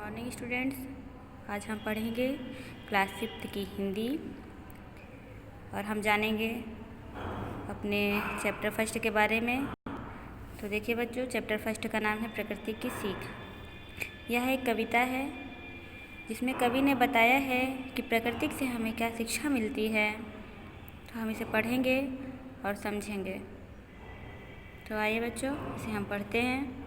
Morning students, आज हम पढ़ेंगे क्लास 5 की हिंदी और हम जानेंगे अपने चैप्टर फर्स्ट के बारे में। तो देखिए बच्चों, चैप्टर फर्स्ट का नाम है प्रकृति की सीख। यह एक कविता है जिसमें कवि ने बताया है कि प्रकृति से हमें क्या शिक्षा मिलती है। तो हम इसे पढ़ेंगे और समझेंगे। तो आइए बच्चों, इसे हम पढ़ते हैं।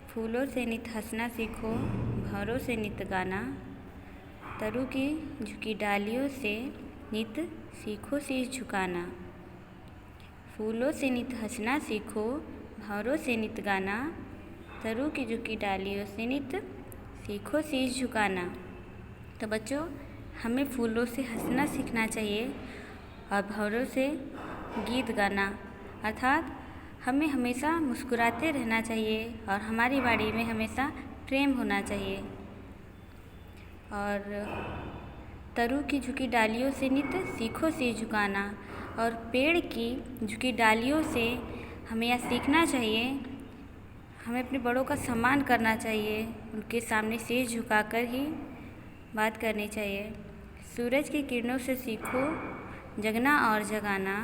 फूलों से नित हंसना सीखो, भंवरों से नित गाना, तरु की झुकी डालियों से नित सीखो शीश झुकाना। फूलों से नित हंसना सीखो, भंवरों से नित गाना, तरु की झुकी डालियों से नित सीखो शीश झुकाना। तो बच्चों, हमें फूलों से हंसना सीखना चाहिए और भंवरों से गीत गाना, अर्थात हमें हमेशा मुस्कुराते रहना चाहिए और हमारी वाणी में हमेशा प्रेम होना चाहिए। और तरु की झुकी डालियों से नित सीखो शीश झुकाना, और पेड़ की झुकी डालियों से हमें यह सीखना चाहिए, हमें अपने बड़ों का सम्मान करना चाहिए, उनके सामने शीश झुकाकर ही बात करनी चाहिए। सूरज की किरणों से सीखो जगना और जगाना,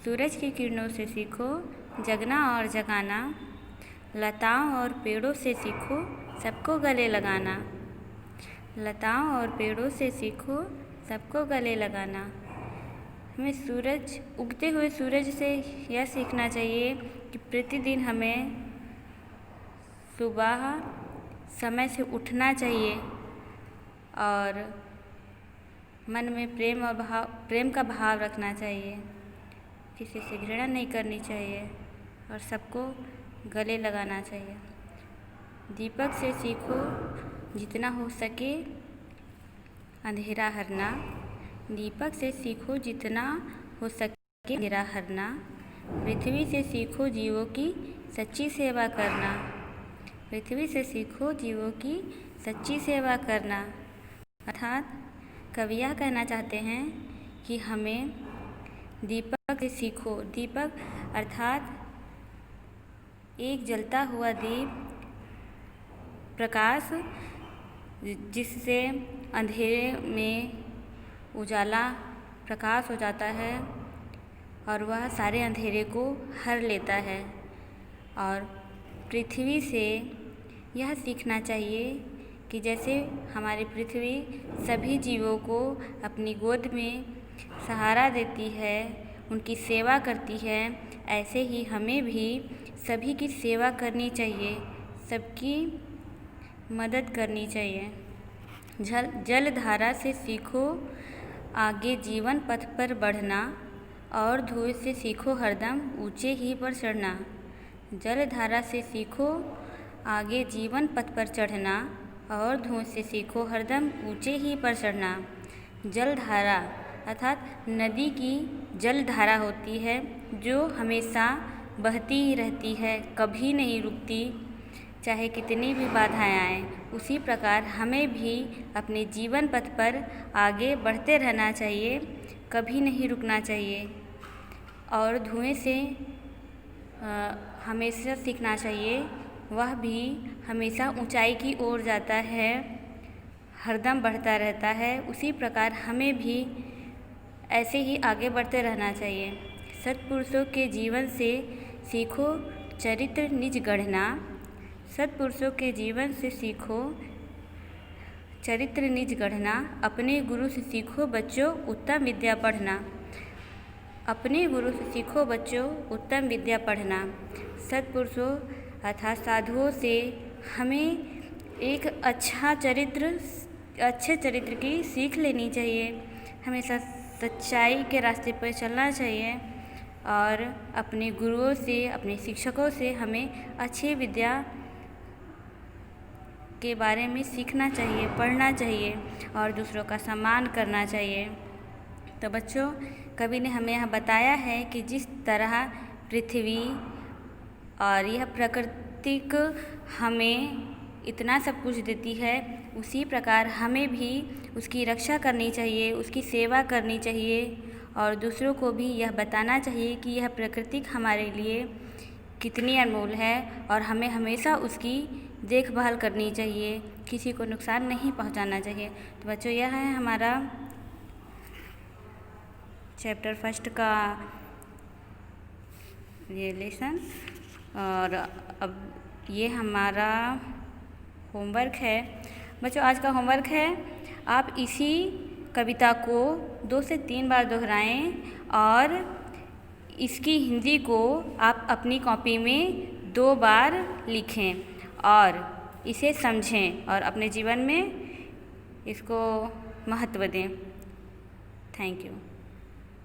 सूरज की किरणों से सीखो जगना और जगाना, लताओं और पेड़ों से सीखो सबको गले लगाना, लताओं और पेड़ों से सीखो सबको गले लगाना। हमें सूरज, उगते हुए सूरज से यह सीखना चाहिए कि प्रतिदिन हमें सुबह समय से उठना चाहिए और मन में प्रेम का भाव रखना चाहिए, किसी से घृणा नहीं करनी चाहिए और सबको गले लगाना चाहिए। दीपक से सीखो जितना हो सके अंधेरा हरना, दीपक से सीखो जितना हो सके अंधेरा हरना, पृथ्वी से सीखो जीवों की सच्ची सेवा करना, पृथ्वी से सीखो जीवों की सच्ची सेवा करना। अर्थात कवि यह कहना चाहते हैं कि हमें दीपक से सीखो। दीपक अर्थात एक जलता हुआ दीप, प्रकाश जिससे अंधेरे में उजाला प्रकाश हो जाता है और वह सारे अंधेरे को हर लेता है। और पृथ्वी से यह सीखना चाहिए कि जैसे हमारी पृथ्वी सभी जीवों को अपनी गोद में सहारा देती है, उनकी सेवा करती है, ऐसे ही हमें भी सभी की सेवा करनी चाहिए, सबकी मदद करनी चाहिए। जल धारा से सीखो आगे जीवन पथ पर बढ़ना, और धुएं से सीखो हरदम ऊंचे ही पर चढ़ना। जल धारा से सीखो आगे जीवन पथ पर चढ़ना, और धुएं से सीखो हरदम ऊंचे ही पर चढ़ना। जल धारा अर्थात नदी की जल धारा होती है जो हमेशा बहती ही रहती है, कभी नहीं रुकती, चाहे कितनी भी बाधाएं आएँ। उसी प्रकार हमें भी अपने जीवन पथ पर आगे बढ़ते रहना चाहिए, कभी नहीं रुकना चाहिए। और धुएं से हमेशा सीखना चाहिए, वह भी हमेशा ऊंचाई की ओर जाता है, हरदम बढ़ता रहता है। उसी प्रकार हमें भी ऐसे ही आगे बढ़ते रहना चाहिए। सत्पुरुषों के जीवन से सीखो चरित्र निज गढ़ना, सत्पुरुषों के जीवन से सीखो चरित्र निज गढ़ना, अपने गुरु से सीखो बच्चों उत्तम विद्या पढ़ना, अपने गुरु से सीखो बच्चों उत्तम विद्या पढ़ना। सत्पुरुषों अर्थात साधुओं से हमें एक अच्छे चरित्र की सीख लेनी चाहिए, हमेशा सच्चाई के रास्ते पर चलना चाहिए और अपने गुरुओं से, अपने शिक्षकों से हमें अच्छी विद्या के बारे में सीखना चाहिए, पढ़ना चाहिए और दूसरों का सम्मान करना चाहिए। तो बच्चों, कवि ने हमें यह बताया है कि जिस तरह पृथ्वी और यह प्राकृतिक हमें इतना सब कुछ देती है, उसी प्रकार हमें भी उसकी रक्षा करनी चाहिए, उसकी सेवा करनी चाहिए और दूसरों को भी यह बताना चाहिए कि यह प्रकृति हमारे लिए कितनी अनमोल है और हमें हमेशा उसकी देखभाल करनी चाहिए, किसी को नुकसान नहीं पहुंचाना चाहिए। तो बच्चों, यह है हमारा चैप्टर फर्स्ट का ये लेसन। और अब ये हमारा होमवर्क है। बच्चों, आज का होमवर्क है, आप इसी कविता को 2 से 3 बार दोहराएं और इसकी हिंदी को आप अपनी कॉपी में 2 बार लिखें और इसे समझें और अपने जीवन में इसको महत्व दें। Thank you.